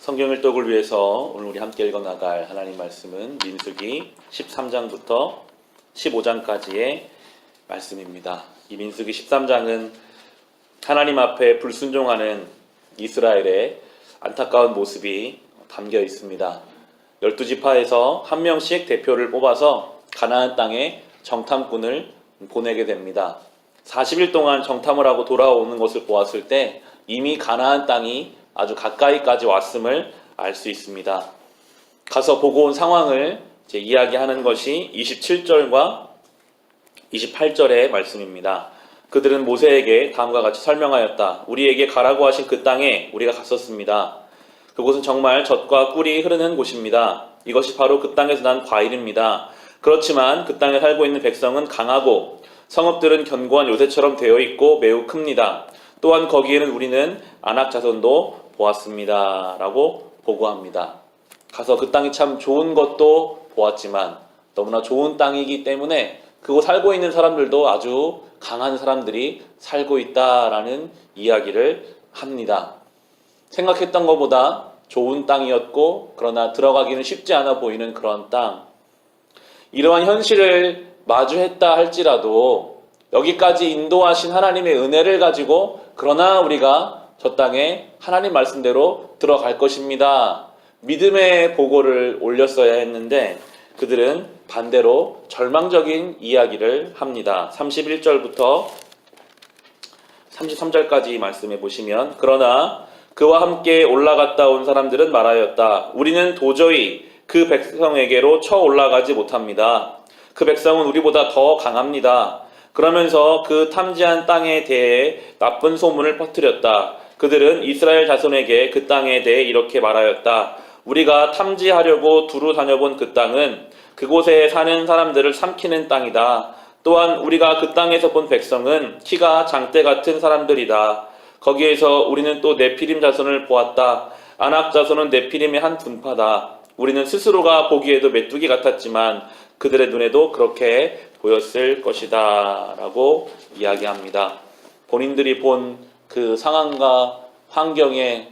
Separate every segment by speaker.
Speaker 1: 성경 일독을 위해서 오늘 우리 함께 읽어 나갈 하나님 말씀은 민수기 13장부터 15장까지의 말씀입니다. 이 민수기 13장은 하나님 앞에 불순종하는 이스라엘의 안타까운 모습이 담겨 있습니다. 12지파에서 한 명씩 대표를 뽑아서 가나안 땅에 정탐꾼을 보내게 됩니다. 40일 동안 정탐을 하고 돌아오는 것을 보았을 때 이미 가나안 땅이 아주 가까이까지 왔음을 알 수 있습니다. 가서 보고 온 상황을 이야기하는 것이 27절과 28절의 말씀입니다. 그들은 모세에게 다음과 같이 설명하였다. 우리에게 가라고 하신 그 땅에 우리가 갔었습니다. 그곳은 정말 젖과 꿀이 흐르는 곳입니다. 이것이 바로 그 땅에서 난 과일입니다. 그렇지만 그 땅에 살고 있는 백성은 강하고 성읍들은 견고한 요새처럼 되어 있고 매우 큽니다. 또한 거기에는 우리는 아낙 자손도 보았습니다. 라고 보고합니다. 가서 그 땅이 참 좋은 것도 보았지만 너무나 좋은 땅이기 때문에 그곳 살고 있는 사람들도 아주 강한 사람들이 살고 있다라는 이야기를 합니다. 생각했던 것보다 좋은 땅이었고 그러나 들어가기는 쉽지 않아 보이는 그런 땅. 이러한 현실을 마주했다 할지라도 여기까지 인도하신 하나님의 은혜를 가지고 그러나 우리가 저 땅에 하나님 말씀대로 들어갈 것입니다. 믿음의 보고를 올렸어야 했는데 그들은 반대로 절망적인 이야기를 합니다. 31절부터 33절까지 말씀해 보시면 그러나 그와 함께 올라갔다 온 사람들은 말하였다. 우리는 도저히 그 백성에게로 쳐 올라가지 못합니다. 그 백성은 우리보다 더 강합니다. 그러면서 그 탐지한 땅에 대해 나쁜 소문을 퍼뜨렸다. 그들은 이스라엘 자손에게 그 땅에 대해 이렇게 말하였다. 우리가 탐지하려고 두루 다녀본 그 땅은 그곳에 사는 사람들을 삼키는 땅이다. 또한 우리가 그 땅에서 본 백성은 키가 장대 같은 사람들이다. 거기에서 우리는 또 네피림 자손을 보았다. 아낙 자손은 네피림의 한 분파다. 우리는 스스로가 보기에도 메뚜기 같았지만 그들의 눈에도 그렇게 보였을 것이다 라고 이야기합니다. 본인들이 본 그 상황과 환경에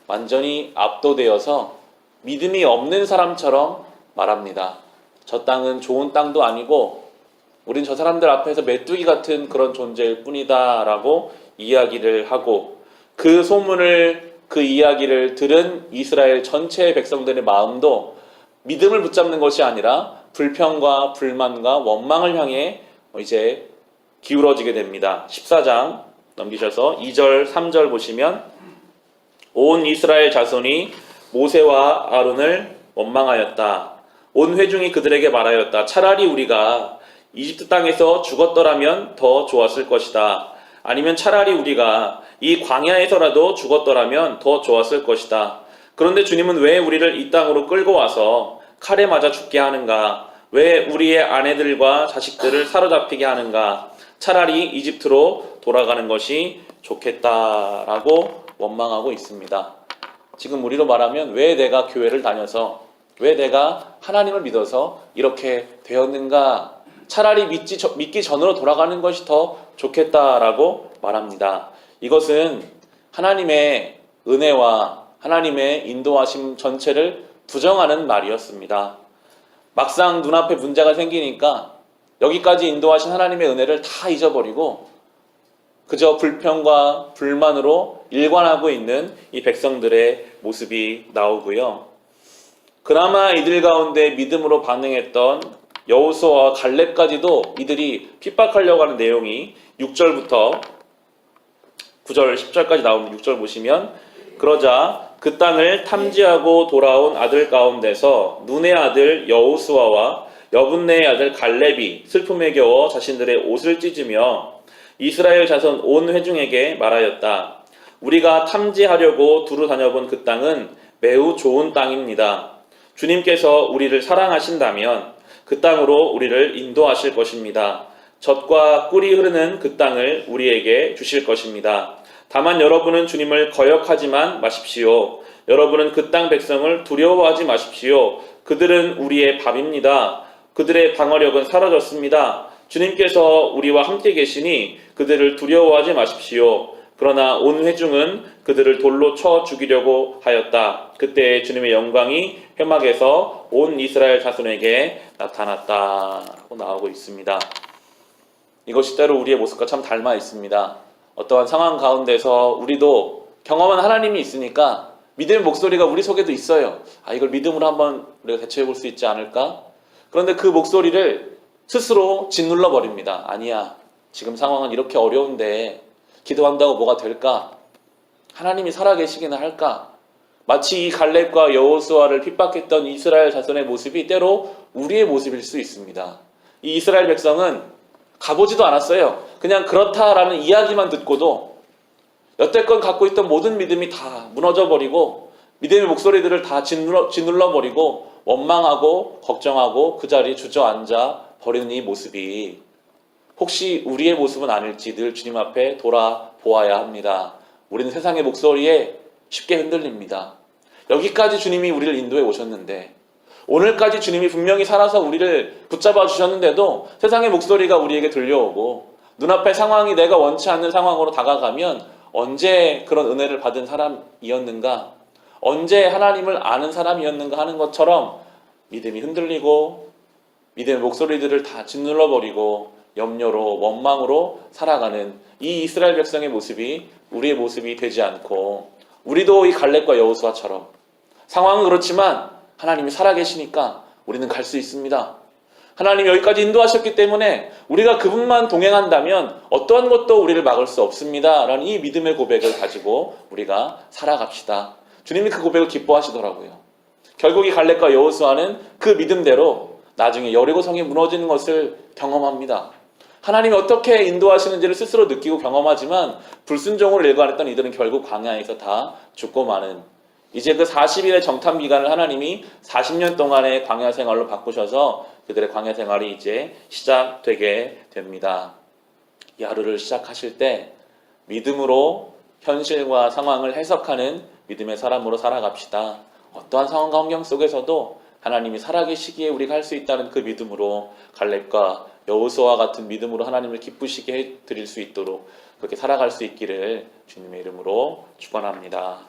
Speaker 1: 완전히 압도되어서 믿음이 없는 사람처럼 말합니다. 저 땅은 좋은 땅도 아니고 우린 저 사람들 앞에서 메뚜기 같은 그런 존재일 뿐이다 라고 이야기를 하고 그 소문을 그 이야기를 들은 이스라엘 전체 백성들의 마음도 믿음을 붙잡는 것이 아니라 불평과 불만과 원망을 향해 이제 기울어지게 됩니다. 14장 넘기셔서 2절, 3절 보시면 온 이스라엘 자손이 모세와 아론을 원망하였다. 온 회중이 그들에게 말하였다. 차라리 우리가 이집트 땅에서 죽었더라면 더 좋았을 것이다. 아니면 차라리 우리가 이 광야에서라도 죽었더라면 더 좋았을 것이다. 그런데 주님은 왜 우리를 이 땅으로 끌고 와서 칼에 맞아 죽게 하는가? 왜 우리의 아내들과 자식들을 사로잡히게 하는가? 차라리 이집트로 돌아가는 것이 좋겠다라고 원망하고 있습니다. 지금 우리로 말하면 왜 내가 교회를 다녀서 왜 내가 하나님을 믿어서 이렇게 되었는가? 차라리 믿기 전으로 돌아가는 것이 더 좋겠다라고 말합니다. 이것은 하나님의 은혜와 하나님의 인도하심 전체를 부정하는 말이었습니다. 막상 눈앞에 문제가 생기니까 여기까지 인도하신 하나님의 은혜를 다 잊어버리고 그저 불평과 불만으로 일관하고 있는 이 백성들의 모습이 나오고요. 그나마 이들 가운데 믿음으로 반응했던 여호수아와 갈렙까지도 이들이 핍박하려고 하는 내용이 6절부터 9절, 10절까지 나오는 6절 보시면 그러자 그 땅을 탐지하고 돌아온 아들 가운데서 눈의 아들 여호수아와 여분네의 아들 갈렙이 슬픔에 겨워 자신들의 옷을 찢으며 이스라엘 자손 온 회중에게 말하였다. 우리가 탐지하려고 두루 다녀본 그 땅은 매우 좋은 땅입니다. 주님께서 우리를 사랑하신다면 그 땅으로 우리를 인도하실 것입니다. 젖과 꿀이 흐르는 그 땅을 우리에게 주실 것입니다. 다만 여러분은 주님을 거역하지만 마십시오. 여러분은 그 땅 백성을 두려워하지 마십시오. 그들은 우리의 밥입니다. 그들의 방어력은 사라졌습니다. 주님께서 우리와 함께 계시니 그들을 두려워하지 마십시오. 그러나 온 회중은 그들을 돌로 쳐 죽이려고 하였다. 그때 주님의 영광이 회막에서 온 이스라엘 자손에게 나타났다고 나오고 있습니다. 이것이 때로 우리의 모습과 참 닮아 있습니다. 어떠한 상황 가운데서 우리도 경험한 하나님이 있으니까 믿음의 목소리가 우리 속에도 있어요. 이걸 믿음으로 한번 우리가 대처해 볼 수 있지 않을까? 그런데 그 목소리를 스스로 짓눌러 버립니다. 아니야, 지금 상황은 이렇게 어려운데 기도한다고 뭐가 될까? 하나님이 살아계시기는 할까? 마치 이 갈렙과 여호수아를 핍박했던 이스라엘 자손의 모습이 때로 우리의 모습일 수 있습니다. 이 이스라엘 백성은 가보지도 않았어요. 그냥 그렇다라는 이야기만 듣고도 여태껏 갖고 있던 모든 믿음이 다 무너져버리고 믿음의 목소리들을 다 짓눌러버리고 원망하고 걱정하고 그 자리에 주저앉아 버리는 이 모습이 혹시 우리의 모습은 아닐지 늘 주님 앞에 돌아보아야 합니다. 우리는 세상의 목소리에 쉽게 흔들립니다. 여기까지 주님이 우리를 인도해 오셨는데, 오늘까지 주님이 분명히 살아서 우리를 붙잡아 주셨는데도 세상의 목소리가 우리에게 들려오고 눈앞의 상황이 내가 원치 않는 상황으로 다가가면 언제 그런 은혜를 받은 사람이었는가, 언제 하나님을 아는 사람이었는가 하는 것처럼 믿음이 흔들리고 믿음의 목소리들을 다 짓눌러버리고 염려로 원망으로 살아가는 이 이스라엘 백성의 모습이 우리의 모습이 되지 않고, 우리도 이 갈렙과 여호수아처럼 상황은 그렇지만 하나님이 살아계시니까 우리는 갈 수 있습니다. 하나님이 여기까지 인도하셨기 때문에 우리가 그분만 동행한다면 어떠한 것도 우리를 막을 수 없습니다 라는 이 믿음의 고백을 가지고 우리가 살아갑시다. 주님이 그 고백을 기뻐하시더라고요. 결국 이 갈렙과 여호수아는 그 믿음대로 나중에 여리고성이 무너지는 것을 경험합니다. 하나님이 어떻게 인도하시는지를 스스로 느끼고 경험하지만 불순종으로 일관했던 이들은 결국 광야에서 다 죽고 마는, 이제 그 40일의 정탐 기간을 하나님이 40년 동안의 광야 생활로 바꾸셔서 그들의 광야 생활이 이제 시작되게 됩니다. 이 하루를 시작하실 때 믿음으로 현실과 상황을 해석하는 믿음의 사람으로 살아갑시다. 어떠한 상황과 환경 속에서도 하나님이 살아계시기에 우리가 할 수 있다는 그 믿음으로 갈렙과 여호수아와 같은 믿음으로 하나님을 기쁘시게 해드릴 수 있도록 그렇게 살아갈 수 있기를 주님의 이름으로 축원합니다.